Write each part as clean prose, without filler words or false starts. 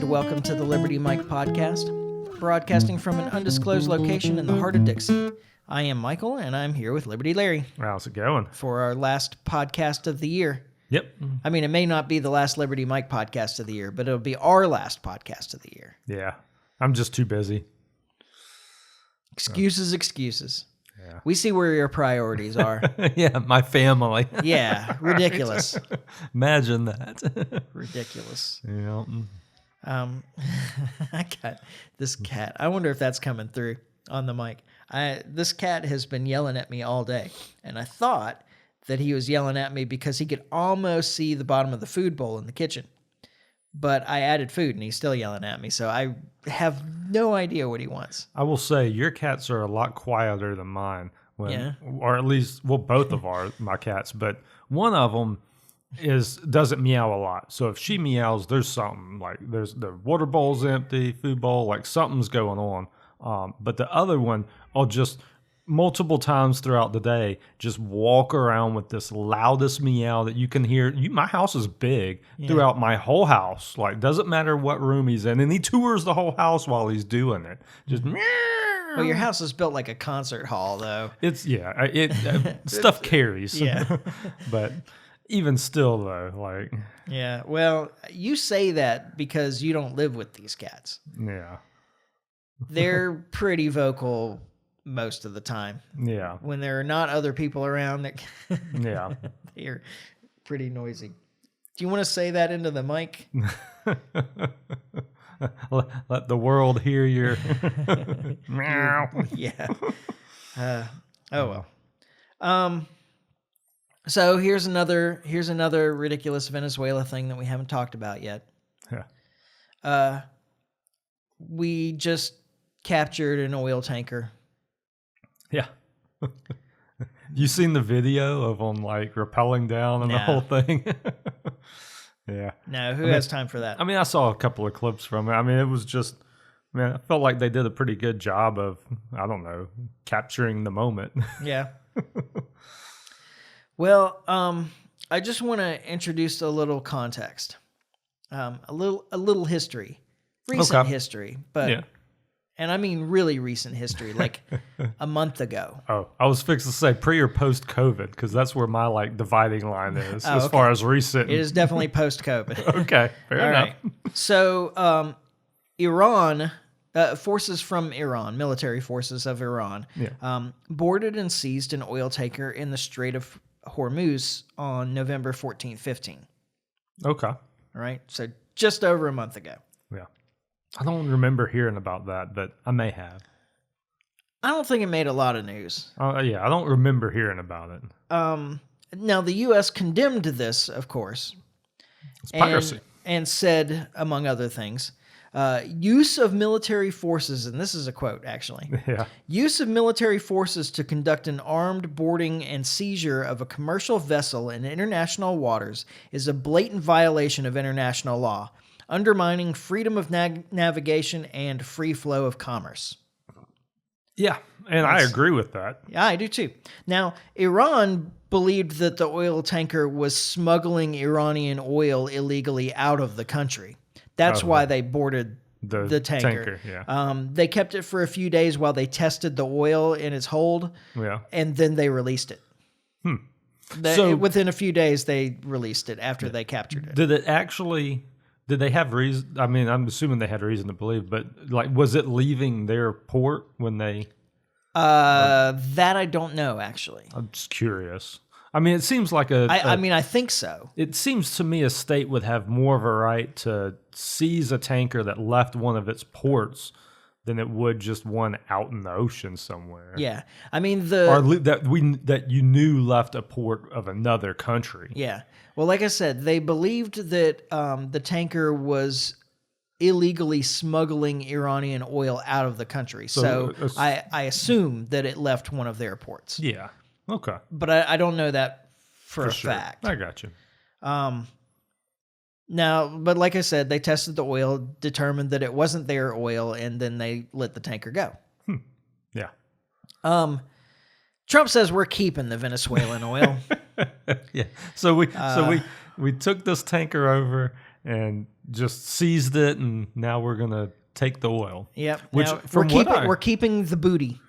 welcome to the Liberty Mike podcast, broadcasting from an undisclosed location in the heart of Dixie. I am Michael, and I'm here with Liberty Larry. How's it going? For our last podcast of the year. Yep. I mean, it may not be the last Liberty Mike podcast of the year, but it'll be our last podcast of the year. Yeah. I'm just too busy. Excuses. Yeah. We see where your priorities are. Yeah, my family. Yeah, ridiculous. Imagine that. Ridiculous. Yeah. I got this cat. I wonder if that's coming through on the mic. This cat has been yelling at me all day, and I thought that he was yelling at me because he could almost see the bottom of the food bowl in the kitchen. But I added food, and he's still yelling at me, so I have no idea what he wants. I will say your cats are a lot quieter than mine. Yeah. Or at least, well, both of my cats, but one of them doesn't meow a lot. So if she meows, there's something, like the water bowl's empty, food bowl, like something's going on. But the other one, I'll just multiple times throughout the day just walk around with this loudest meow that you can hear. My house is big throughout my whole house. Like, doesn't matter what room he's in, and he tours the whole house while he's doing it. Just meow. Well, your house is built like a concert hall, though. It's stuff carries. Yeah. But even still, though, like, yeah. Well, you say that because you don't live with these cats. yeah, They're pretty vocal most of the time. yeah, When there are not other people around, yeah. they're pretty noisy. Do you want to say that into the mic? Let the world hear your meow. Yeah. Oh well. So here's another ridiculous Venezuela thing that we haven't talked about yet. Yeah. We just captured an oil tanker. Yeah. You seen the video of them like rappelling down and the No. whole thing? Yeah. No, who has time for that? I mean, I saw a couple of clips from it. I mean, it was just, man, I felt like they did a pretty good job of, I don't know, capturing the moment. Yeah. Well, I just want to introduce a little context, a little history, recent history, but, Yeah. and I mean really recent history, like a month ago. Oh, I was fixed to say pre or post COVID, because that's where my like dividing line is as okay. far as recent. It is definitely post-COVID. Okay, fair All enough. right. So, Iran, forces from Iran, military forces of Iran, boarded and seized an oil tanker in the Strait of Hormuz on November 14, 15. Okay. All right. So just over a month ago. Yeah. I don't remember hearing about that, but I may have. I don't think it made a lot of news. Yeah, I don't remember hearing about it. Now, the U.S. condemned this, of course. It's piracy. And said, among other things, use of military forces, and this is a quote, actually. Yeah. Use of military forces to conduct an armed boarding and seizure of a commercial vessel in international waters is a blatant violation of international law, undermining freedom of navigation and free flow of commerce. Yeah, and I agree with that. Yeah, I do too. Now, Iran believed that the oil tanker was smuggling Iranian oil illegally out of the country. That's why they boarded the tanker. Yeah. They kept it for a few days while they tested the oil in its hold, and then they released it. So within a few days, they released it after they captured it. Did they have reason? I mean, I'm assuming they had reason to believe, but like, was it leaving their port when they? That I don't know, actually. I'm just curious. I mean, it seems like I think so. It seems to me a state would have more of a right to seize a tanker that left one of its ports than it would just one out in the ocean somewhere. Yeah, I mean that you knew left a port of another country. Yeah. Well, like I said, they believed that the tanker was illegally smuggling Iranian oil out of the country. So I assume that it left one of their ports. Yeah. Okay. But I don't know that for a sure. fact. I got you. Now, but like I said, they tested the oil, determined that it wasn't their oil, and then they let the tanker go. Yeah. Trump says we're keeping the Venezuelan oil. Yeah. So we took this tanker over and just seized it, and now we're gonna take the oil. Yep. Which Now, from we're keeping the booty.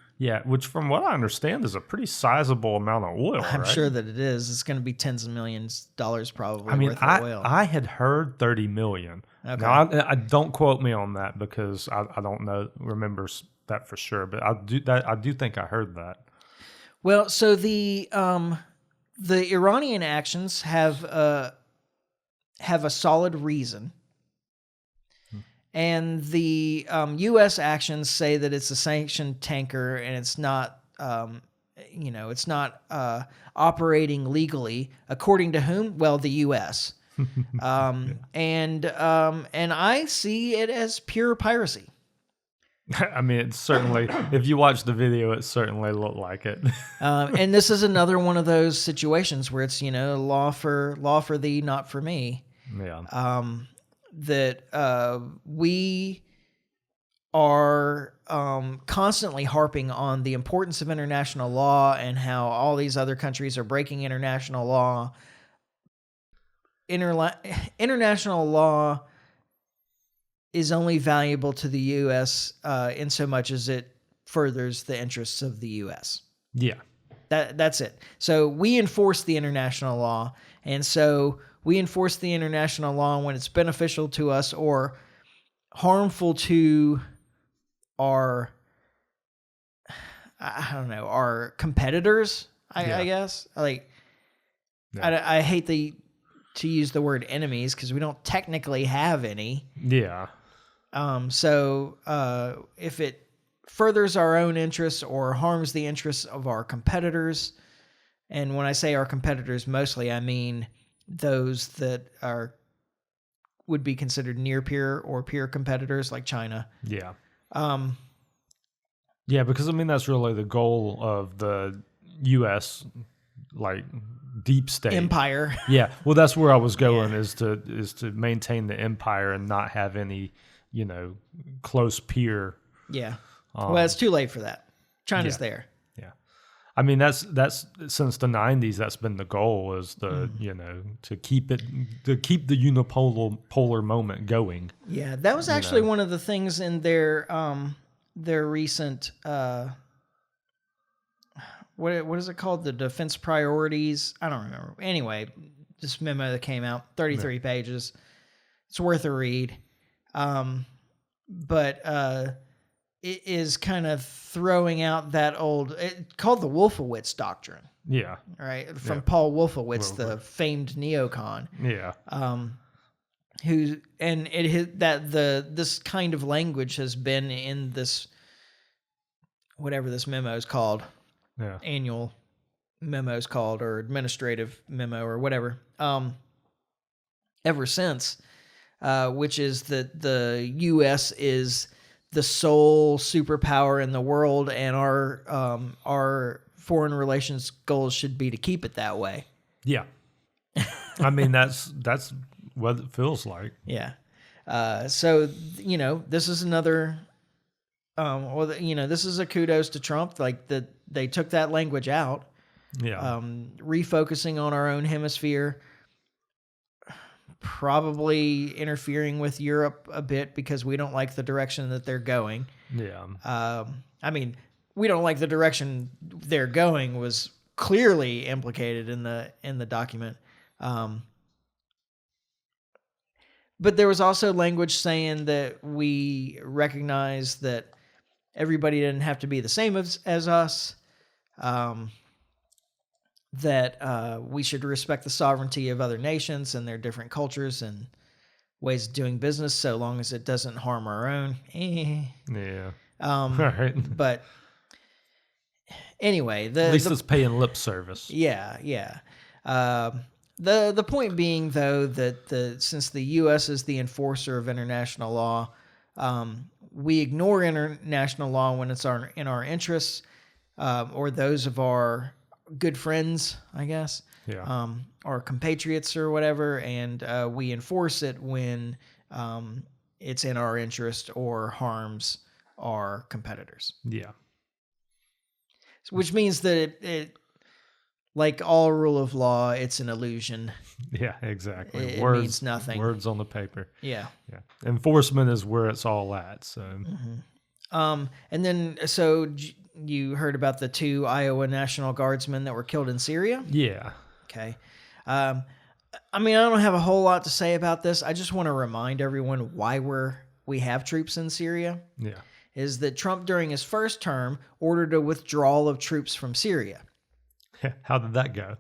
which from what I understand is a pretty sizable amount of oil. I'm right? sure that it is. It's going to be tens of millions of dollars probably I mean, worth of oil. I had heard 30 million. Okay. Now, I don't quote me on that because I don't remember that for sure, but I do think I heard that. Well, so the Iranian actions have a solid reason, and the U.S. actions say that it's a sanctioned tanker and it's not, it's not operating legally. According to whom? Well, the U.S. And I see it as pure piracy. I mean, it's certainly, if you watch the video, it certainly looked like it. And this is another one of those situations where it's, law for thee, not for me. Yeah. That we are constantly harping on the importance of international law and how all these other countries are breaking international law. International law is only valuable to the U.S. In so much as it furthers the interests of the U.S. Yeah. That's it. So we enforce the international law, and so we enforce the international law when it's beneficial to us or harmful to our, I don't know, our competitors, I guess. Like, I hate to use the word enemies because we don't technically have any. Yeah. So if it furthers our own interests or harms the interests of our competitors, and when I say our competitors, mostly I mean those that would be considered near peer or peer competitors like China. Yeah. Yeah, because I mean that's really the goal of the U.S. like deep state empire. Yeah, well, that's where I was going is to maintain the empire and not have any, close peer. Yeah. Well, it's too late for that. China's there. Yeah. I mean, that's since the 90s, that's been the goal is to keep the unipolar moment going. Yeah. That was actually one of the things in their recent, what is it called? The defense priorities. I don't remember. Anyway, this memo that came out, 33 pages. It's worth a read. But it is kind of throwing out that old, called the Wolfowitz Doctrine. Yeah. Right. From Paul Wolfowitz, the famed neocon. Yeah. This kind of language has been in this, whatever this memo is called. Yeah. Annual memo is called, or administrative memo or whatever. Ever since, which is that the U.S. is the sole superpower in the world, and our foreign relations goals should be to keep it that way. Yeah. I mean, that's what it feels like. Yeah. So, this is another, this is a kudos to Trump, like that they took that language out. Yeah. Refocusing on our own hemisphere, probably interfering with Europe a bit because we don't like the direction that they're going. Yeah. I mean, we don't like the direction they're going was clearly implicated in the document. But there was also language saying that we recognize that everybody didn't have to be the same as us. That we should respect the sovereignty of other nations and their different cultures and ways of doing business, so long as it doesn't harm our own. Yeah. All right. But anyway, at least it's paying lip service. Yeah, yeah. The point being, though, that since the U.S. is the enforcer of international law, we ignore international law when it's in our interests, or those of our good friends, I guess, or compatriots or whatever, and we enforce it when it's in our interest or harms our competitors. Yeah. Which means that Like all rule of law, it's an illusion. Yeah, exactly. It means nothing. Words on the paper. Yeah. Yeah. Enforcement is where it's all at. So, And then, so you heard about the 2 Iowa National Guardsmen that were killed in Syria? yeah. Okay. I mean, I don't have a whole lot to say about this. I just want to remind everyone why we have troops in Syria. Yeah. Is that Trump, during his first term, ordered a withdrawal of troops from Syria. How did that go?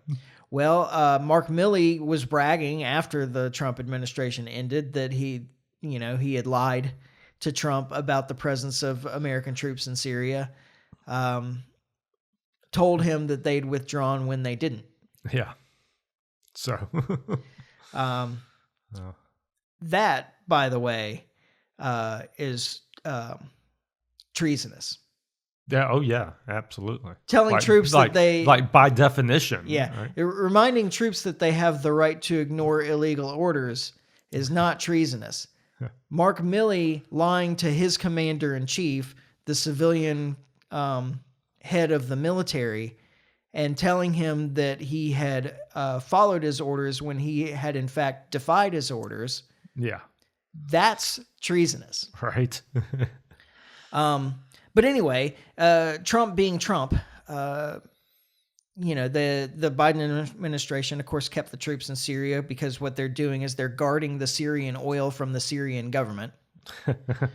Well, Mark Milley was bragging after the Trump administration ended that he had lied to Trump about the presence of American troops in Syria. Told him that they'd withdrawn when they didn't. Yeah. So, That, by the way, is treasonous. yeah. Oh, yeah. Absolutely. Telling troops that they... Like, by definition. Yeah. Right? Reminding troops that they have the right to ignore illegal orders is not treasonous. Mark Milley lying to his commander-in-chief, the civilian head of the military, and telling him that he had followed his orders when he had, in fact, defied his orders. Yeah. That's treasonous. Right. But anyway, Trump being Trump, the Biden administration, of course, kept the troops in Syria because what they're doing is they're guarding the Syrian oil from the Syrian government.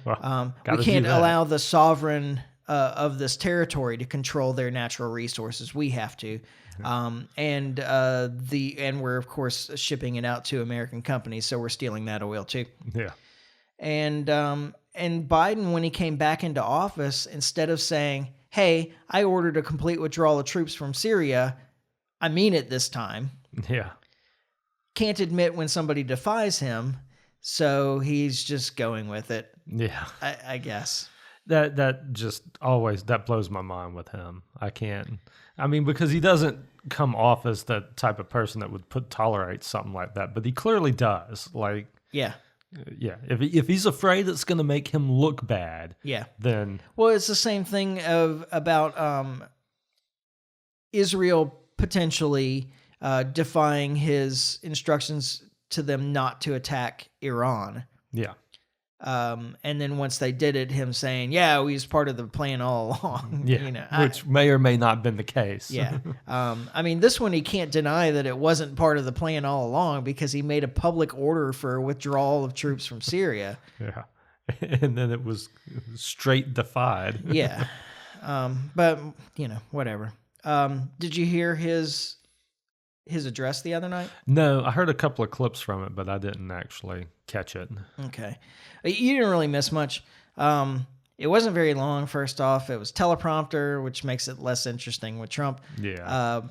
Well, We can't allow the sovereign of this territory to control their natural resources. We have to. And we're, of course, shipping it out to American companies, so we're stealing that oil too. Yeah. And Biden, when he came back into office, instead of saying, hey, I ordered a complete withdrawal of troops from Syria, I mean it this time, Yeah. can't admit when somebody defies him, so he's just going with it, Yeah. I guess. That just always, that blows my mind with him. I can't. I mean, because he doesn't come off as the type of person that would tolerate something like that, but he clearly does. Like, Yeah. yeah, if he's afraid it's going to make him look bad, Yeah. then Well, it's the same thing about Israel potentially defying his instructions to them not to attack Iran. yeah, And then once they did it, him saying, yeah, we was part of the plan all along. yeah, which may or may not have been the case. Yeah. I mean, this one, he can't deny that it wasn't part of the plan all along because he made a public order for withdrawal of troops from Syria. Yeah, and then it was straight defied. Yeah. But, whatever. Did you hear his address the other night? No, I heard a couple of clips from it, but I didn't actually catch it. Okay. You didn't really miss much. It wasn't very long, first off. It was teleprompter, which makes it less interesting with Trump. Yeah.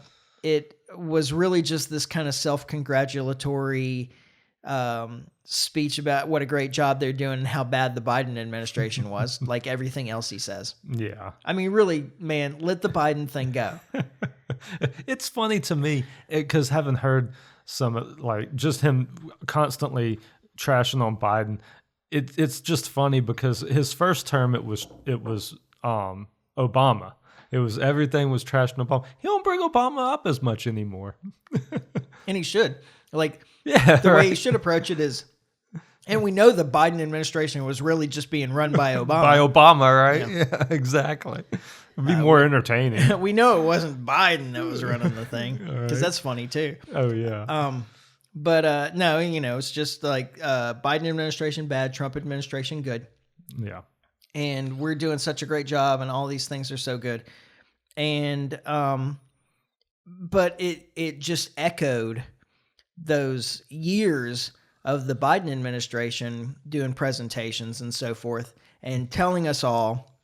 It was really just this kind of self-congratulatory speech about what a great job they're doing and how bad the Biden administration was, like everything else he says. Yeah. I mean, really, man, let the Biden thing go. It's funny to me because having heard some like just him constantly trashing on Biden, it's just funny because his first term it was Obama. It was everything was trashing Obama. He don't bring Obama up as much anymore. And he should. Like, Yeah, the way right. he should approach it is, and we know the Biden administration was really just being run by Obama. By Obama, right? Yeah, exactly. It'd be more entertaining. We know it wasn't Biden that was running the thing because that's funny too. Oh yeah. But no, it's just like Biden administration bad, Trump administration good, Yeah. and we're doing such a great job, and all these things are so good, and but it just echoed those years of the Biden administration doing presentations and so forth, and telling us all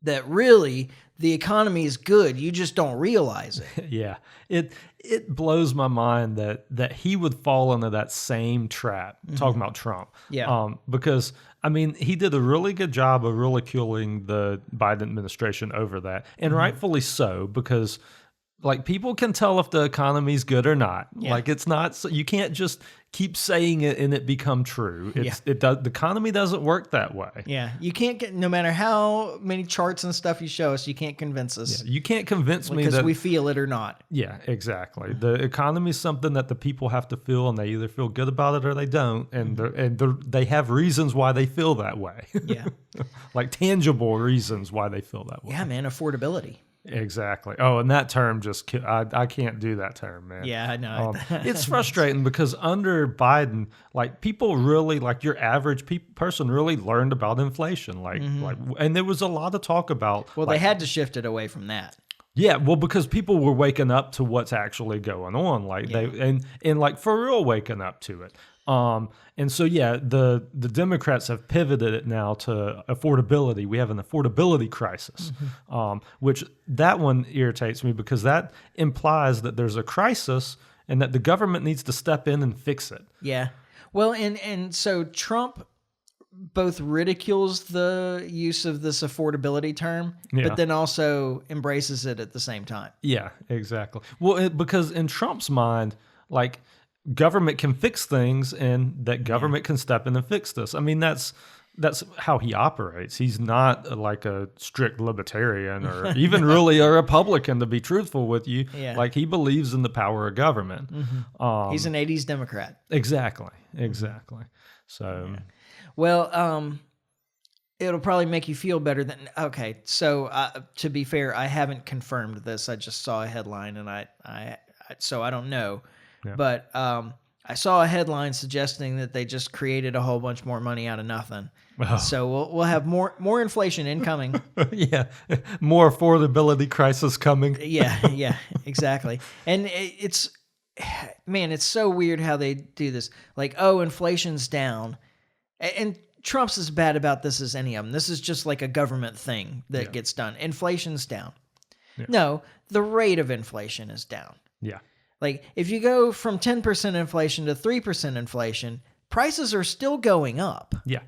that really the economy is good. You just don't realize it. Yeah. It blows my mind that he would fall into that same trap, talking about Trump. Yeah. Because, I mean, he did a really good job of ridiculing the Biden administration over that, and rightfully so, because like people can tell if the economy's good or not. Yeah. Like it's not, so you can't just keep saying it and it become true. It does. The economy doesn't work that way. Yeah, you can't get, no matter how many charts and stuff you show us, you can't convince us. You can't convince me because that we feel it or not. Yeah, exactly. The economy is something that the people have to feel, and they either feel good about it or they don't, and they have reasons why they feel that way. Yeah, like tangible reasons why they feel that way. yeah, man, affordability. Exactly. Oh, and that term just I can't do that term, man. Yeah, I know. It's frustrating because under Biden, like people really, like your average person really learned about inflation, like and there was a lot of talk about. Well, they had to shift it away from that. Yeah, well, because people were waking up to what's actually going on, like they and like for real waking up to it. And so yeah, the Democrats have pivoted it now to affordability. We have an affordability crisis, which that one irritates me because that implies that there's a crisis and that the government needs to step in and fix it. Yeah. Well, and so Trump both ridicules the use of this affordability term, but then also embraces it at the same time. Yeah, exactly. Well, because in Trump's mind, like government can fix things and that government can step in and fix this. I mean, that's how he operates. He's not like a strict libertarian or even really a Republican, to be truthful with you. Yeah. Like he believes in the power of government. He's an 80s Democrat. Exactly. So... Yeah. Well, it'll probably make you feel better than. Okay, so to be fair, I haven't confirmed this. I just saw a headline, and so I don't know. Yeah. But I saw a headline suggesting that they just created a whole bunch more money out of nothing. Oh. So we'll have more inflation incoming. Yeah, more affordability crisis coming. Yeah, exactly. And it's so weird how they do this. Like, oh, inflation's down. And Trump's as bad about this as any of them. This is just like a government thing that gets done. Inflation's down. Yeah. No, the rate of inflation is down. Yeah. Like if you go from 10% inflation to 3% inflation, prices are still going up. Yeah.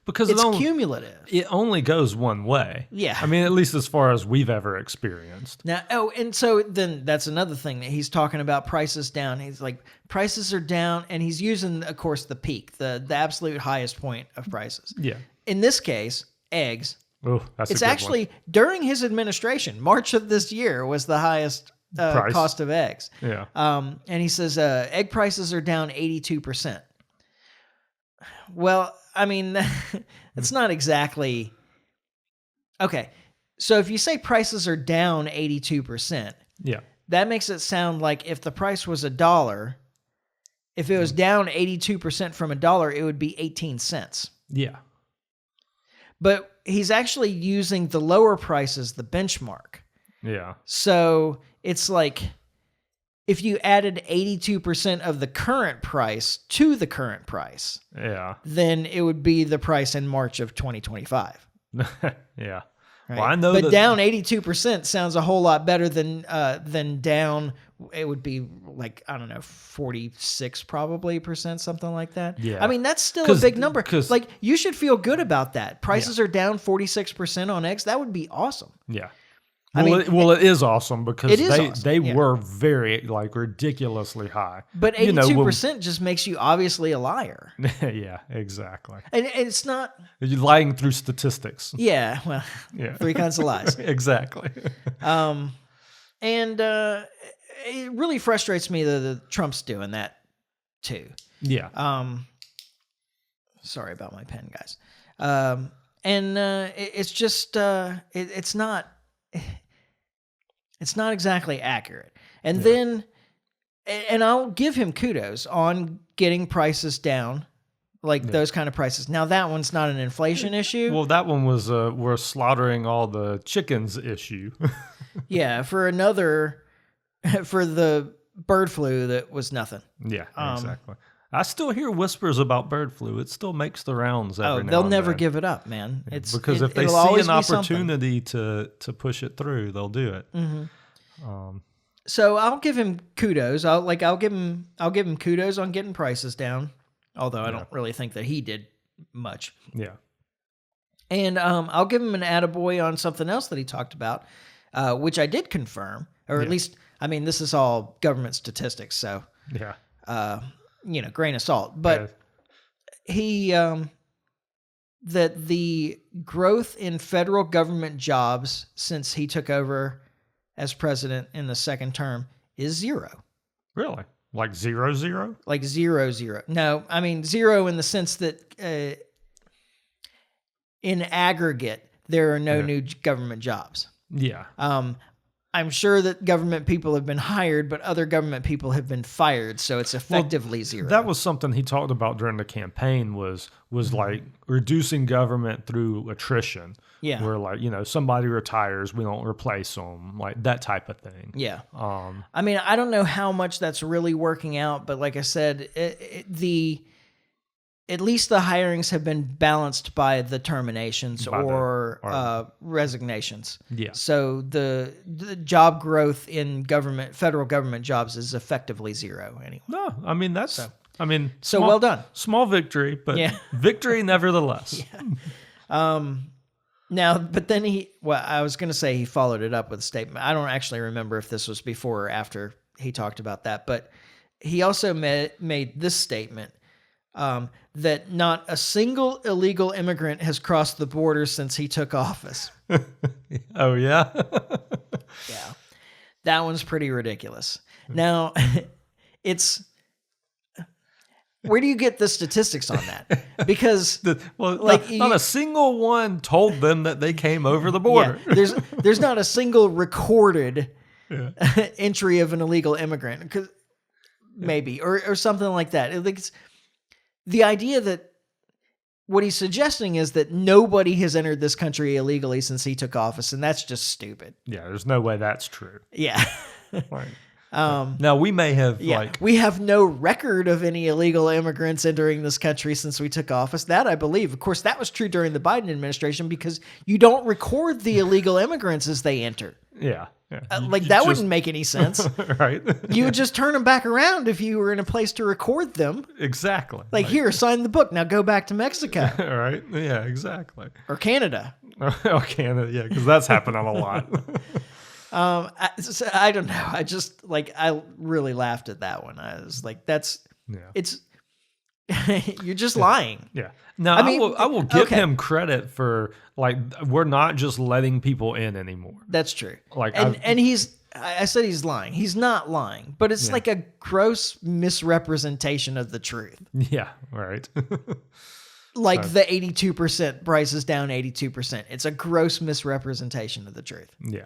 Because it's cumulative. It only goes one way. Yeah. I mean, at least as far as we've ever experienced. Now, and so then that's another thing that he's talking about, prices down. He's like, prices are down, and he's using, of course, the peak, the absolute highest point of prices. Yeah. In this case, eggs. Oh, that's it's a good actually one. During his administration, March of this year was the highest cost of eggs. Yeah. And he says egg prices are down 82%. Well, I mean, it's not exactly... Okay, so if you say prices are down 82%, that makes it sound like if the price was $1, if it was down 82% from $1, it would be 18 cents. Yeah. But he's actually using the lower price as the benchmark. Yeah. So it's like if you added 82% of the current price to the current price, then it would be the price in March of 2025. Yeah. Right? Well, I know, but down 82% sounds a whole lot better than down. It would be like, I don't know, 46 probably percent, something like that. Yeah. I mean, that's still a big number. Like, you should feel good about that. Prices are down 46% on eggs. That would be awesome. Yeah. Well, it is awesome because they awesome. were very like ridiculously high. But 82% just makes you obviously a liar. Yeah, exactly. And it's not... You're lying through statistics. Yeah, well, 3 kinds of lies. Exactly. And it really frustrates me that Trump's doing that too. Yeah. Sorry about my pen, guys. It's just it's not exactly accurate. And then I'll give him kudos on getting prices down, like those kind of prices. Now that one's not an inflation issue. Well, that one was we're slaughtering all the chickens issue. Yeah, for the bird flu that was nothing. Yeah, exactly. I still hear whispers about bird flu. It still makes the rounds every now and then. They'll never give it up, man. Because if they see an opportunity to push it through, they'll do it. Mm-hmm. So I'll give him kudos. I'll give him kudos on getting prices down. Although I don't really think that he did much. Yeah. And I'll give him an attaboy on something else that he talked about, which I did confirm. or at Yeah. least, I mean, this is all government statistics, so Yeah. grain of salt. But he that the growth in federal government jobs since he took over as president in the second term is zero. Really? Like 0, 0? Like 0, 0. No, I mean zero in the sense that in aggregate there are no new government jobs. Yeah. I'm sure that government people have been hired, but other government people have been fired, so it's effectively zero. That was something he talked about during the campaign was like reducing government through attrition. Yeah. Where like, somebody retires, we don't replace them, like that type of thing. Yeah. I mean, I don't know how much that's really working out, but like I said, at least the hirings have been balanced by the terminations or resignations. Yeah. So the job growth in federal government jobs is effectively zero anyway. No, I mean, So well done. Small victory, but victory nevertheless. Now, but then I was going to say he followed it up with a statement. I don't actually remember if this was before or after he talked about that, but he also made this statement. That not a single illegal immigrant has crossed the border since he took office. Oh, yeah? Yeah. That one's pretty ridiculous. Now, where do you get the statistics on that? Because not a single one told them that they came over the border. Yeah, there's not a single recorded entry of an illegal immigrant, maybe, or something like that. It's the idea that what he's suggesting is that nobody has entered this country illegally since he took office, and that's just stupid. Yeah, there's no way that's true. Yeah. Right. Now, we may have, we have no record of any illegal immigrants entering this country since we took office. That I believe. Of course, that was true during the Biden administration because you don't record the illegal immigrants as they enter. Yeah. That wouldn't make any sense. Right. You would just turn them back around if you were in a place to record them. Exactly. Here, sign the book. Now go back to Mexico. Right. Yeah, exactly. Or Canada. Canada, yeah, because that's happening a lot. I don't know. I really laughed at that one. I was like, you're just lying. Yeah. Now, I will give him credit for, we're not just letting people in anymore. That's true. I said he's lying. He's not lying, but it's like a gross misrepresentation of the truth. Yeah, right. The 82% price is down 82%. It's a gross misrepresentation of the truth. Yeah.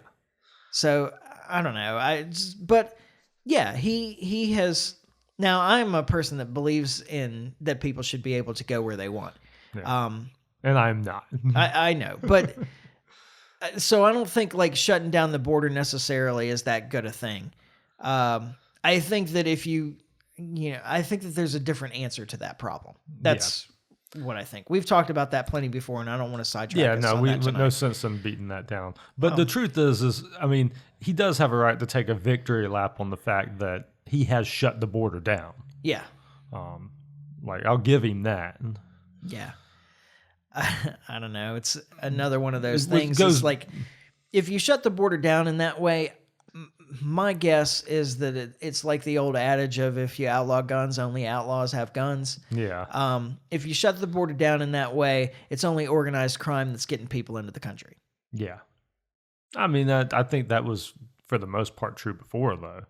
So I don't know. But yeah, he has. Now I'm a person that believes in that people should be able to go where they want. Yeah. And I'm not. I know, but so I don't think shutting down the border necessarily is that good a thing. I think that I think that there's a different answer to that problem. That's what I think. We've talked about that plenty before, and I don't want to sidetrack. Yeah, no, no sense in beating that down. But the truth is, I mean, he does have a right to take a victory lap on the fact that he has shut the border down. Yeah. I'll give him that. Yeah. I don't know. It's another one of those things. It's if you shut the border down in that way, my guess is that it's like the old adage of if you outlaw guns, only outlaws have guns. Yeah. If you shut the border down in that way, it's only organized crime that's getting people into the country. Yeah. I mean, I think that was for the most part true before, though.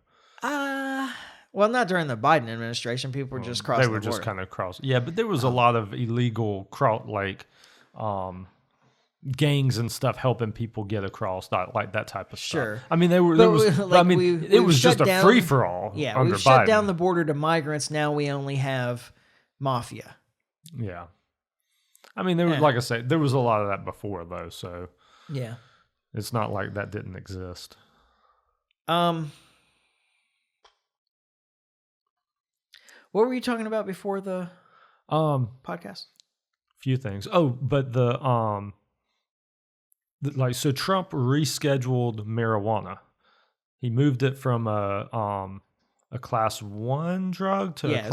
Well, not during the Biden administration. People were just crossing the border. They were just kind of crossing. Yeah, but there was a lot of illegal gangs and stuff helping people get across, not like that type of stuff. Sure. I mean, it was just a free for all. Yeah, we've shut down the border to migrants. Now we only have mafia. Yeah. I mean, like I say, there was a lot of that before, though. So yeah, it's not like that didn't exist. What were you talking about before the podcast? Few things. Oh, but so Trump rescheduled marijuana. He moved it from a class 1 drug to a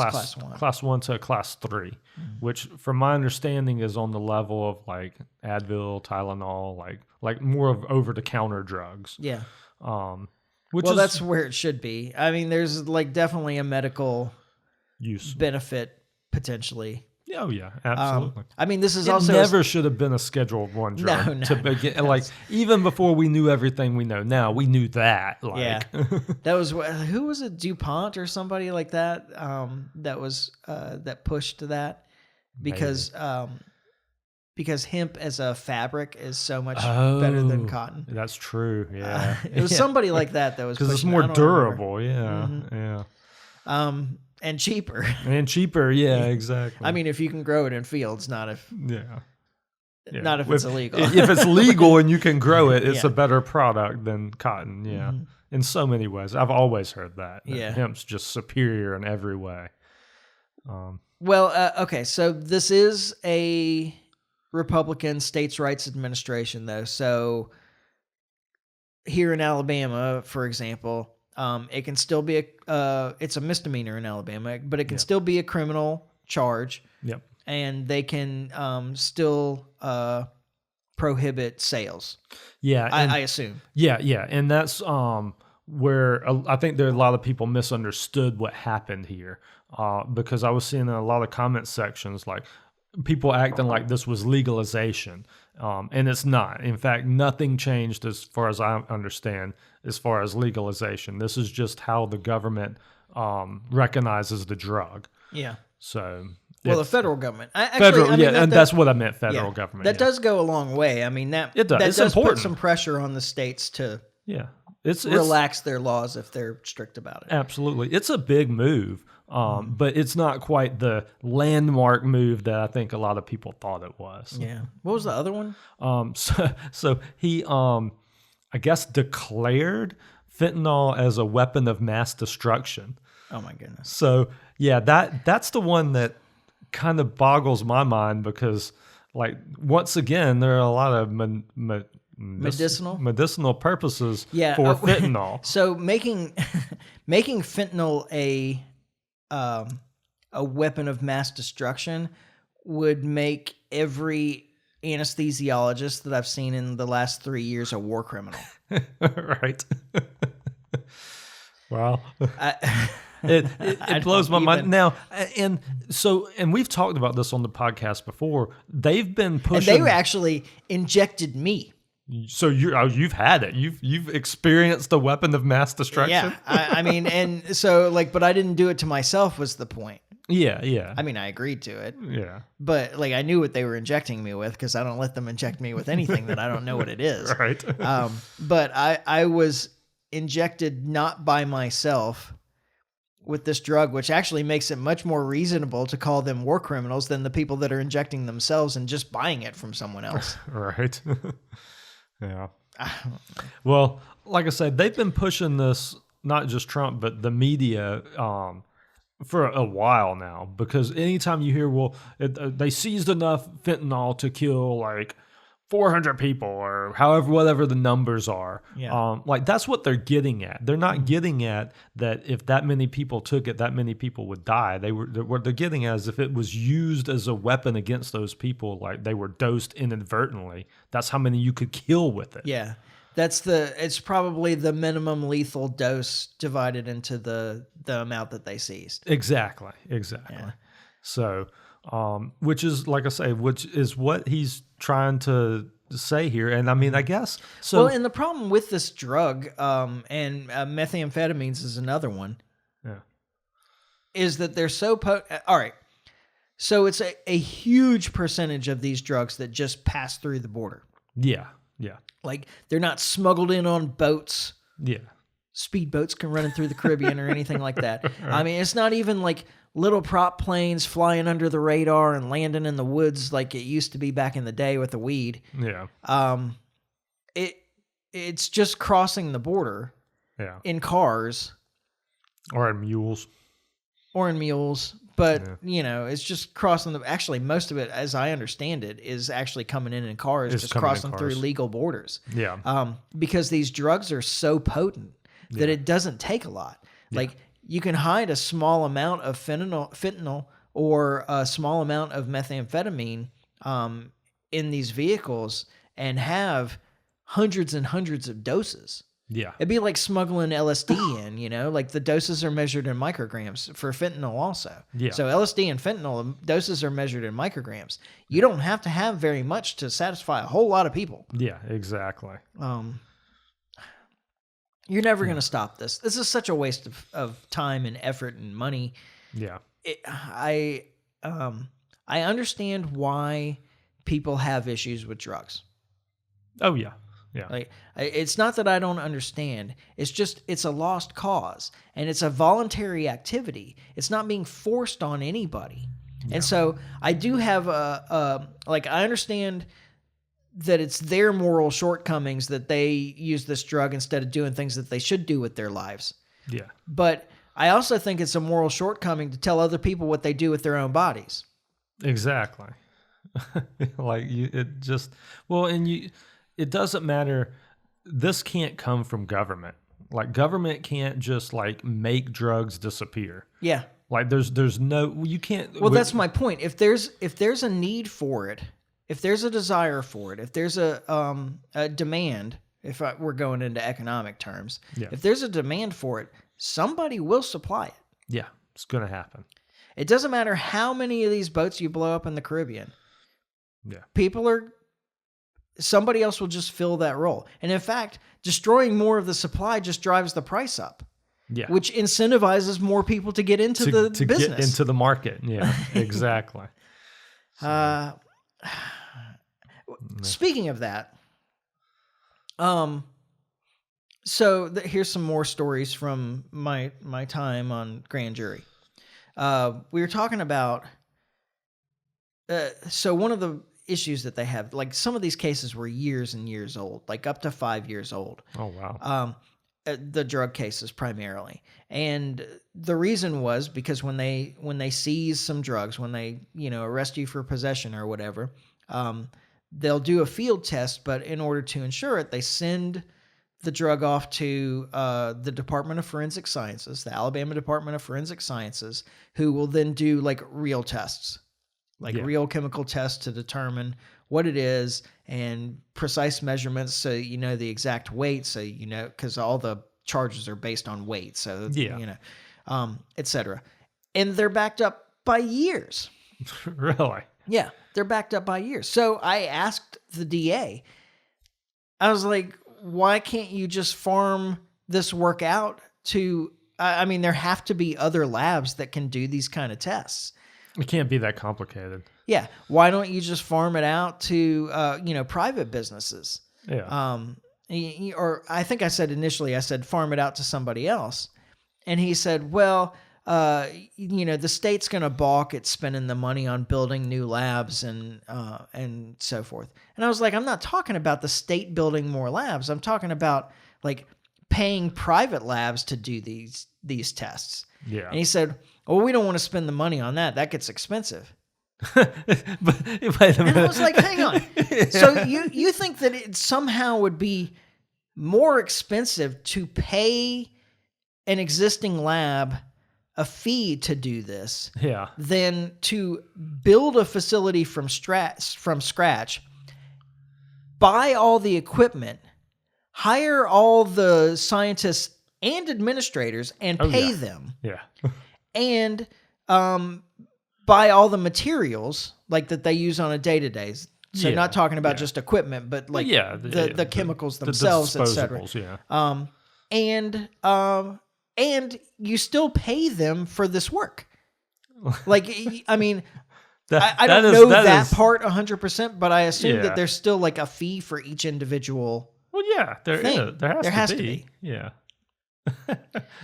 class 1 to a class 3, which from my understanding is on the level of Advil, Tylenol, like more of over the counter drugs. Yeah. which Well, is that's where it should be. I mean, there's like definitely a medical use. benefit potentially. Oh yeah, absolutely. I mean, this is It also never should have been a Schedule 1 drug to begin. Like even before we knew everything we know now, we knew that. Like, yeah. That was who was it? DuPont or somebody like that. That was that pushed that because hemp as a fabric is so much better than cotton. That's true. Yeah, It was somebody like that was because it's pushing it. more I don't durable. remember. Yeah. And cheaper. And cheaper. Yeah, exactly. I mean, if you can grow it in fields, not if not if it's illegal. If it's legal and you can grow it, it's a better product than cotton. Yeah, in so many ways. I've always heard that. Hemp's just superior in every way. Well, okay, so this is a Republican states' rights administration, though. So here in Alabama, for example, it can still be it's a misdemeanor in Alabama, but it can still be a criminal charge. Yep. And they can still prohibit sales. Yeah. I assume. Yeah. Yeah. And that's where I think there are a lot of people misunderstood what happened here because I was seeing in a lot of comment sections like people acting like this was legalization. And it's not. In fact, nothing changed as far as I understand as far as legalization. This is just how the government recognizes the drug. Yeah. So... Well, the federal government. That's what I meant. Federal government. That does go a long way. I mean, that does important. Put some pressure on the states to it's relax their laws if they're strict about it. Absolutely, it's a big move, but it's not quite the landmark move that I think a lot of people thought it was. Yeah. What was the other one? So he, I guess, declared fentanyl as a weapon of mass destruction. Oh my goodness. So yeah, that's the one that kind of boggles my mind because, like, once again, there are a lot of medicinal purposes for fentanyl. So making fentanyl a weapon of mass destruction would make every anesthesiologist that I've seen in the last 3 years a war criminal. Right. Wow. It blows my mind now, and we've talked about this on the podcast before. They've been pushing. And they actually injected me. So you've had it. You've experienced the weapon of mass destruction. Yeah, I mean, and so but I didn't do it to myself. Was the point? Yeah, yeah. I mean, I agreed to it. Yeah, but I knew what they were injecting me with because I don't let them inject me with anything that I don't know what it is. Right. But I was injected not by myself with this drug, which actually makes it much more reasonable to call them war criminals than the people that are injecting themselves and just buying it from someone else. Right. Yeah. Well, like I said, they've been pushing this, not just Trump, but the media for a while now, because anytime you hear, they seized enough fentanyl to kill like 400 people or whatever the numbers are. Yeah. That's what they're getting at. They're not getting at that if that many people took it, that many people would die. What they're getting at is if it was used as a weapon against those people, like they were dosed inadvertently, that's how many you could kill with it. Yeah. It's probably the minimum lethal dose divided into the amount that they seized. Exactly. Yeah. So, which is, like I say, which is what he's trying to say here. And I mean, I guess so. Well, and the problem with this drug, and methamphetamines is another one. Yeah. Is that they're so potent. All right. So it's a huge percentage of these drugs that just pass through the border. Yeah. Yeah. Like they're not smuggled in on boats. Yeah. Speedboats can run through the Caribbean or anything like that. Right. I mean, it's not even like little prop planes flying under the radar and landing in the woods like it used to be back in the day with the weed. Yeah. It's just crossing the border. Yeah. In cars. Or in mules. But, it's just crossing actually, most of it, as I understand it, is actually coming in cars, just crossing through legal borders. Yeah. Because these drugs are so potent that it doesn't take a lot. Yeah. Like, you can hide a small amount of fentanyl or a small amount of methamphetamine in these vehicles and have hundreds and hundreds of doses. Yeah. It'd be like smuggling LSD in, like the doses are measured in micrograms for fentanyl also. Yeah. So LSD and fentanyl doses are measured in micrograms. You don't have to have very much to satisfy a whole lot of people. Yeah, exactly. You're never going to stop this. This is such a waste of time and effort and money. Yeah. I understand why people have issues with drugs. Oh, yeah. Yeah. Like, it's not that I don't understand. It's just, it's a lost cause, and it's a voluntary activity. It's not being forced on anybody. Yeah. And so I do have I understand that it's their moral shortcomings that they use this drug instead of doing things that they should do with their lives. Yeah. But I also think it's a moral shortcoming to tell other people what they do with their own bodies. Exactly. It doesn't matter. This can't come from government. Like, government can't just make drugs disappear. Yeah. Like, there's no, you can't. Well, that's my point. If there's a need for it, if there's a desire for it, if there's a demand, we're going into economic terms, if there's a demand for it, somebody will supply it. Yeah, it's going to happen. It doesn't matter how many of these boats you blow up in the Caribbean. Yeah. Somebody else will just fill that role. And in fact, destroying more of the supply just drives the price up. Yeah. Which incentivizes more people to get into the business. Get into the market. Yeah, exactly. Speaking of that, here's some more stories from my time on grand jury. We were talking about, so one of the issues that they have, like some of these cases were years and years old, like up to 5 years old. Oh, wow. The drug cases primarily. And the reason was because when they seize some drugs, when they, arrest you for possession or whatever, they'll do a field test, but in order to ensure it, they send the drug off to the Department of Forensic Sciences, the Alabama Department of Forensic Sciences, who will then do real tests, real chemical tests to determine what it is and precise measurements so you know the exact weight, so because all the charges are based on weight, so etc. And they're backed up by years. Really? Yeah, they're backed up by years. So I asked the DA, I was like, why can't you just farm this work out to, there have to be other labs that can do these kind of tests. It can't be that complicated. Yeah. Why don't you just farm it out to, private businesses? Yeah. Or I think I said farm it out to somebody else. And he said, well, the state's going to balk at spending the money on building new labs and so forth. And I was like, I'm not talking about the state building more labs. I'm talking about paying private labs to do these tests. Yeah. And he said, well, we don't want to spend the money on that. That gets expensive. But wait a minute. And I was like, hang on. Yeah. So you think that it somehow would be more expensive to pay an existing lab a fee to do this than to build a facility from scratch, buy all the equipment, hire all the scientists and administrators and pay them. Yeah. And buy all the materials that they use on a day-to-day. So not talking about just equipment, but the chemicals themselves, etc. Yeah. And you still pay them for this work. I don't know that part 100%, but I assume that there's still a fee for each individual. Well, yeah, there thing. is. There has to be. Yeah.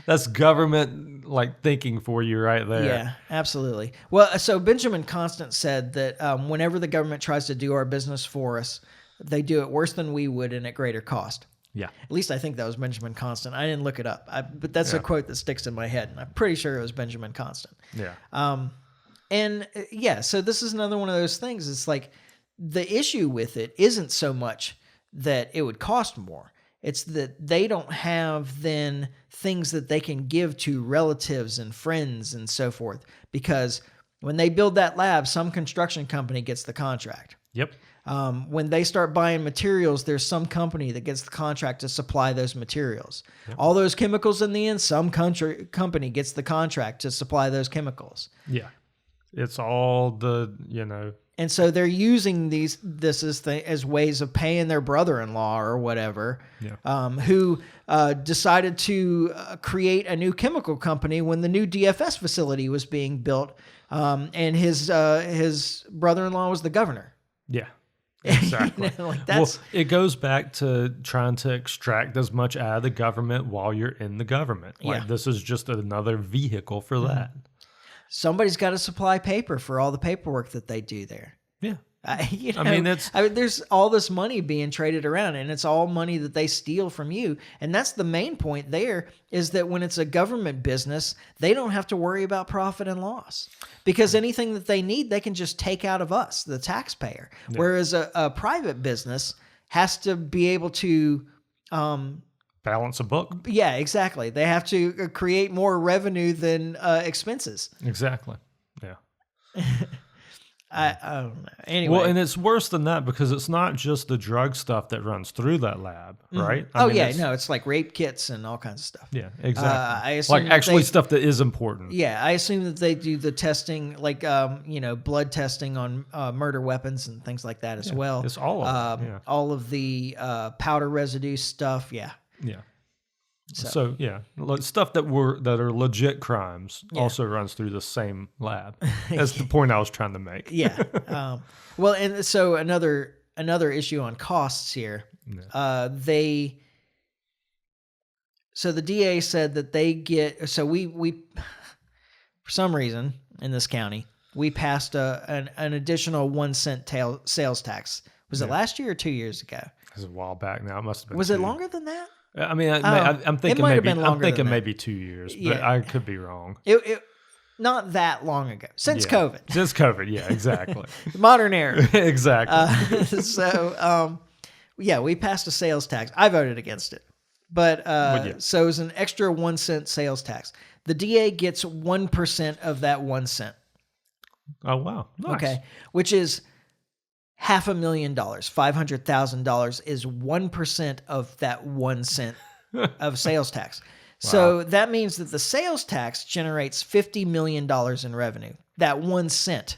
That's government thinking for you right there. Yeah, absolutely. Well, so Benjamin Constant said that whenever the government tries to do our business for us, they do it worse than we would and at greater cost. Yeah. At least I think that was Benjamin Constant. I didn't look it up, but that's a quote that sticks in my head, and I'm pretty sure it was Benjamin Constant. Yeah. So this is another one of those things. It's the issue with it isn't so much that it would cost more. It's that they don't have then things that they can give to relatives and friends and so forth. Because when they build that lab, some construction company gets the contract. Yep. When they start buying materials, there's some company that gets the contract to supply those materials. All those chemicals in the end, some company gets the contract to supply those chemicals. Yeah. It's all the, And so they're using this as ways of paying their brother-in-law or whatever, who decided to create a new chemical company when the new DFS facility was being built, and his brother-in-law was the governor. Yeah, exactly. That's, it goes back to trying to extract as much out of the government while you're in the government. This is just another vehicle for that. Somebody's got to supply paper for all the paperwork that they do there. Yeah. There's all this money being traded around, and it's all money that they steal from you. And that's the main point there, is that when it's a government business, they don't have to worry about profit and loss, because anything that they need, they can just take out of us, the taxpayer. Yeah. Whereas a private business has to be able to balance a book. Yeah, exactly. They have to create more revenue than expenses. Exactly. Yeah. I don't know. Anyway. Well, and it's worse than that, because it's not just the drug stuff that runs through that lab, right? It's like rape kits and all kinds of stuff. Yeah, exactly. I assume stuff that is important. Yeah, I assume that they do the testing, like blood testing on murder weapons and things like that as well. It's all of it. All of the powder residue stuff. Yeah. Yeah. So stuff that are legit crimes also runs through the same lab. That's the point I was trying to make. Yeah. Well, and so another issue on costs here. The DA said that they get, so we for some reason in this county, we passed an additional 1 cent sales tax. Was it last year or 2 years ago? It was a while back now. It must have been. Was it longer than that? I mean, I'm thinking maybe 2 years, but I could be wrong. It not that long ago, since COVID. Since COVID, yeah, exactly. Modern era. Exactly. We passed a sales tax. I voted against it, but so it was an extra 1 cent sales tax. The DA gets 1% of that 1 cent. Oh wow! Nice. Okay, which is $500,000. $500,000 is 1% of that 1 cent of sales tax. Wow. So that means that the sales tax generates $50 million in revenue. That 1 cent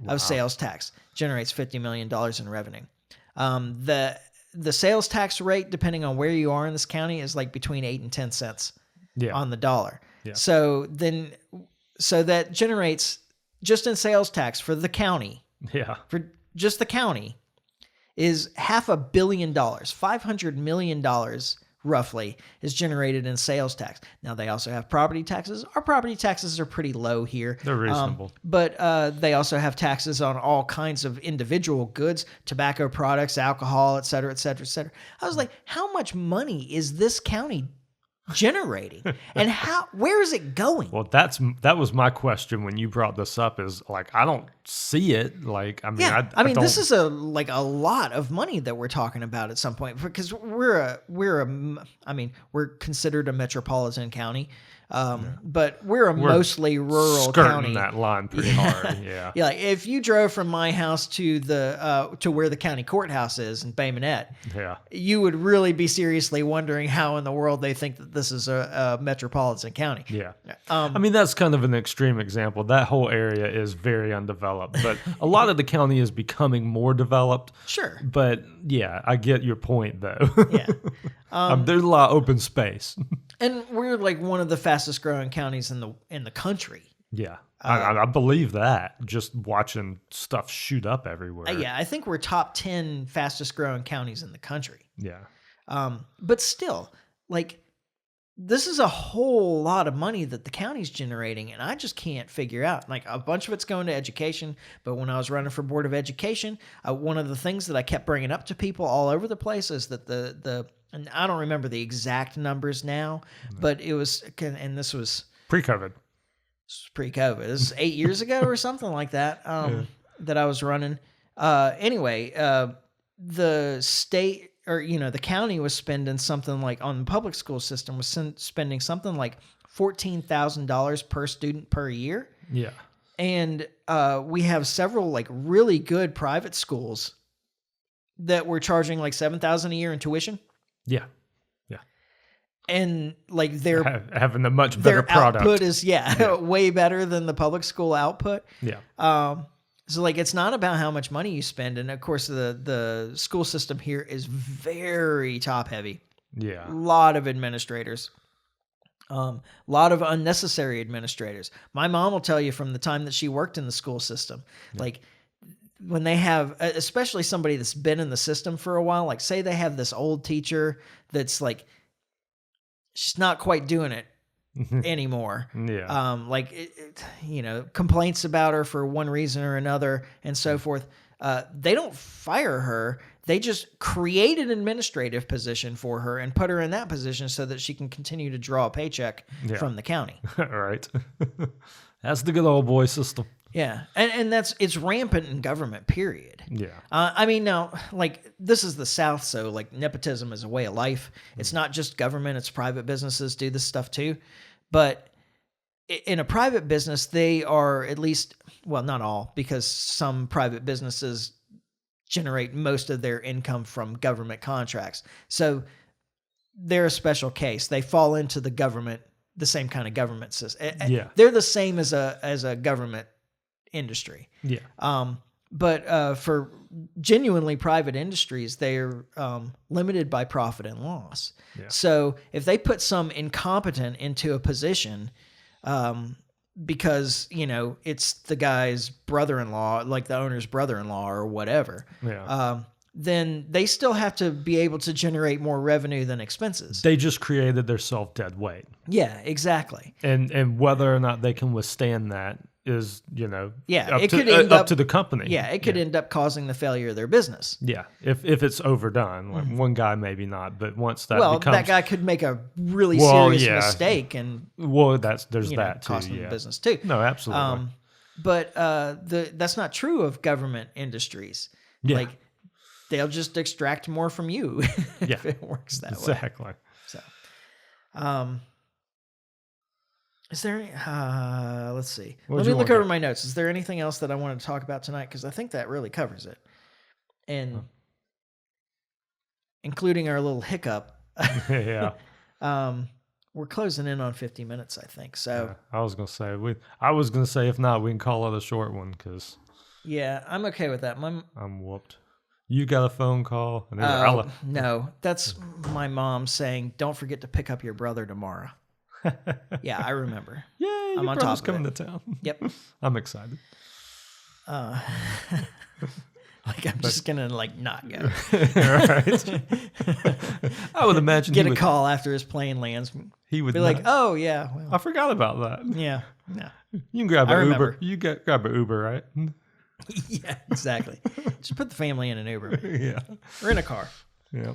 of sales tax generates $50 million in revenue. The sales tax rate, depending on where you are in this county, is like between 8 and 10 cents on the dollar. Yeah. So that generates, just in sales tax for the county. Yeah. For just the county, is $500 million. $500 million roughly is generated in sales tax. Now they also have property taxes. Our property taxes are pretty low here. They're reasonable. But they also have taxes on all kinds of individual goods, tobacco products, alcohol, et cetera, et cetera, et cetera. I was like, how much money is this county generating, and where is it going? Well, that was my question when you brought this up, is like, I don't see it. Like, I mean, this is a lot of money that we're talking about at some point, because we're considered a metropolitan county. But we're mostly rural skirting county. That line pretty hard. Yeah. Yeah. Like if you drove from my house to to where the county courthouse is in Bay Minette, you would really be seriously wondering how in the world they think that this is a metropolitan county. Yeah. I mean, that's kind of an extreme example. That whole area is very undeveloped, but a lot of the county is becoming more developed. Sure. But yeah, I get your point though. Yeah. There's a lot of open space. And we're like one of the fastest growing counties in the country. Yeah, I believe that, just watching stuff shoot up everywhere. Yeah, I think we're top 10 fastest growing counties in the country. Yeah. But still, like, this is a whole lot of money that the county's generating, and I just can't figure out. Like, a bunch of it's going to education, but when I was running for Board of Education, one of the things that I kept bringing up to people all over the place is that and I don't remember the exact numbers now, but it was, and this was pre-COVID. It was 8 years ago or something like that, that I was running. Anyway, the state, or, the county was spending something like, on the public school system, was spending something like $14,000 per student per year. Yeah. And we have several like really good private schools that were charging like $7,000 a year in tuition, Yeah. and like their Having a much better product. output is way better than the public school output. Yeah. So like it's not about how much money you spend, and of course the school system here is very top heavy. Yeah. A lot of administrators. A lot of unnecessary administrators. My mom will tell you from the time that she worked in the school system, like when they have, especially somebody that's been in the system for a while, like say they have this old teacher that's like, she's not quite doing it anymore. Yeah. Complaints about her for one reason or another and so forth. They don't fire her. They just create an administrative position for her and put her in that position so that she can continue to draw a paycheck from the county. Right. That's the good old boy system. Yeah. And it's rampant in government, period. Yeah. Now, like, this is the South, so, like, nepotism is a way of life. It's not just government, it's private businesses do this stuff too. But in a private business, they are at least, well, not all, because some private businesses generate most of their income from government contracts. So they're a special case. They fall into the government, the same kind of government system. Yeah. They're the same as a government industry. Yeah. But for genuinely private industries, they're limited by profit and loss. Yeah. So if they put some incompetent into a position, because, it's the guy's brother-in-law, like the owner's brother-in-law or whatever, then they still have to be able to generate more revenue than expenses. They just created their self-dead weight. Yeah, exactly. And whether or not they can withstand that is, up to the company. Yeah, it could end up causing the failure of their business. Yeah, if it's overdone, like one guy maybe not, but once that that guy could make a really serious mistake, and there's that too, cost them the business too. No, absolutely. But that's not true of government industries. Yeah. Like they'll just extract more from you if it works that way. Exactly. So, is there any, let's see. Let me look over my notes. Is there anything else that I wanted to talk about tonight? Because I think that really covers it. And including our little hiccup. Yeah. We're closing in on 50 minutes, I think. So I was going to say, if not, we can call it a short one because. Yeah, I'm okay with that. I'm whooped. You got a phone call? No, that's my mom saying, don't forget to pick up your brother tomorrow. Yeah, I remember. Yay, I'm your on brother's top of coming it. to town. Yep. I'm excited. Like I'm just gonna not go. Right. I would imagine get a call after his plane lands. He would be like, "Oh yeah, well, I forgot about that." Yeah, no. You can grab an Uber. You grab an Uber, right? Yeah, exactly. Just put the family in an Uber. Yeah, or in a car. Yeah.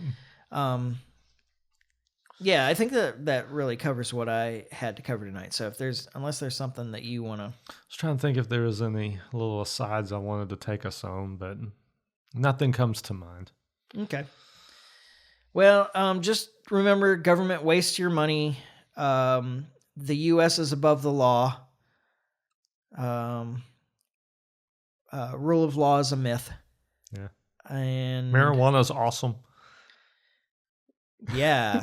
Yeah, I think that really covers what I had to cover tonight. So unless there's something that you want to... I was trying to think if there was any little asides I wanted to take us on, but nothing comes to mind. Okay. Well, just remember, government wastes your money. The U.S. is above the law. Rule of law is a myth. Yeah. And marijuana is awesome. Yeah.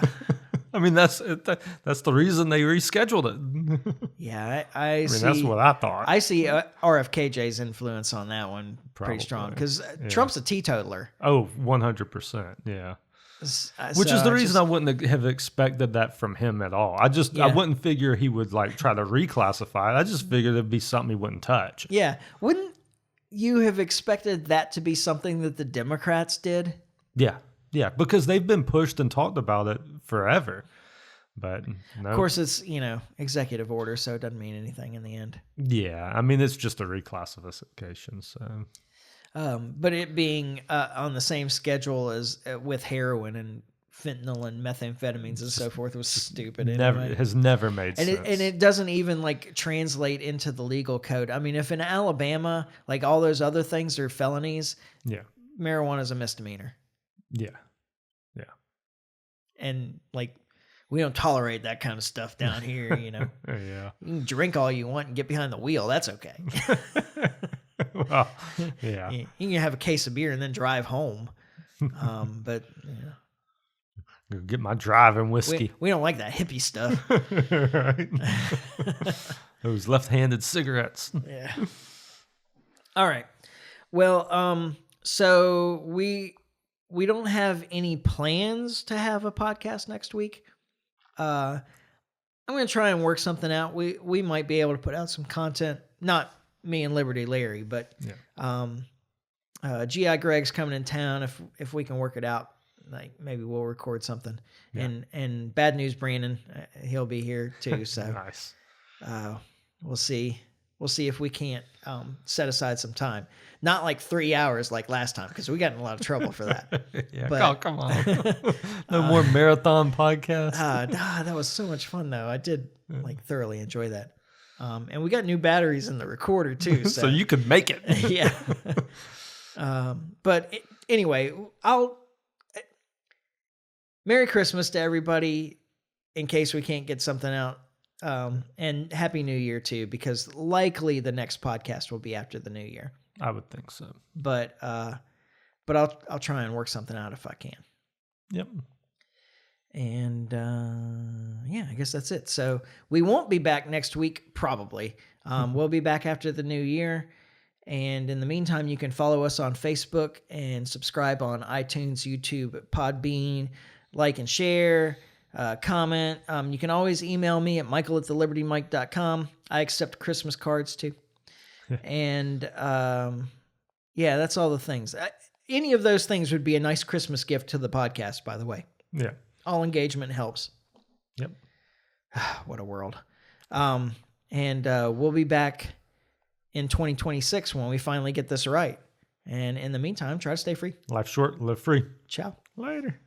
I mean, that's the reason they rescheduled it. Yeah, I see. That's what I thought. I see RFKJ's influence on that one pretty strong because Trump's a teetotaler. Oh, 100%. Yeah. Which is the reason I wouldn't have expected that from him at all. I wouldn't figure he would try to reclassify it. I just figured it'd be something he wouldn't touch. Yeah. Wouldn't you have expected that to be something that the Democrats did? Yeah. Yeah, because they've been pushed and talked about it forever. But no. Of course, it's, executive order, so it doesn't mean anything in the end. Yeah, I mean, it's just a reclassification. So, but it being on the same schedule as with heroin and fentanyl and methamphetamines and so forth was stupid. It has never made sense. And it doesn't even translate into the legal code. I mean, if in Alabama, all those other things are felonies, marijuana is a misdemeanor. Yeah. And we don't tolerate that kind of stuff down here, Yeah. You can drink all you want and get behind the wheel. That's okay. Well, yeah. You can have a case of beer and then drive home. But Go get my driving whiskey. we don't like that hippie stuff. Right. Those left-handed cigarettes. Yeah. All right. Well, so we don't have any plans to have a podcast next week. I'm going to try and work something out. We might be able to put out some content. Not me and Liberty Larry, but GI Greg's coming in town. If we can work it out, like maybe we'll record something. Yeah. And Bad News Brandon, he'll be here too. So Nice. We'll see. We'll see if we can't set aside some time. Not like 3 hours like last time, because we got in a lot of trouble for that. Yeah. But, Oh, come on. No more marathon podcast. That was so much fun, though. I did like thoroughly enjoy that. And we got new batteries in the recorder too, So you could make it. yeah. But anyway, Merry Christmas to everybody, in case we can't get something out. And Happy New Year too, because likely the next podcast will be after the new year. I would think so. But I'll try and work something out if I can. Yep. And I guess that's it. So we won't be back next week, probably. We'll be back after the new year. And in the meantime, you can follow us on Facebook and subscribe on iTunes, YouTube, Podbean, like and share, comment. You can always email me at michael@thelibertymike.com. I accept Christmas cards too. And that's all the things. Any of those things would be a nice Christmas gift to the podcast, by the way. Yeah. All engagement helps. Yep. What a world. And we'll be back in 2026 when we finally get this right. And in the meantime, try to stay free. Life short, live free. Ciao. Later.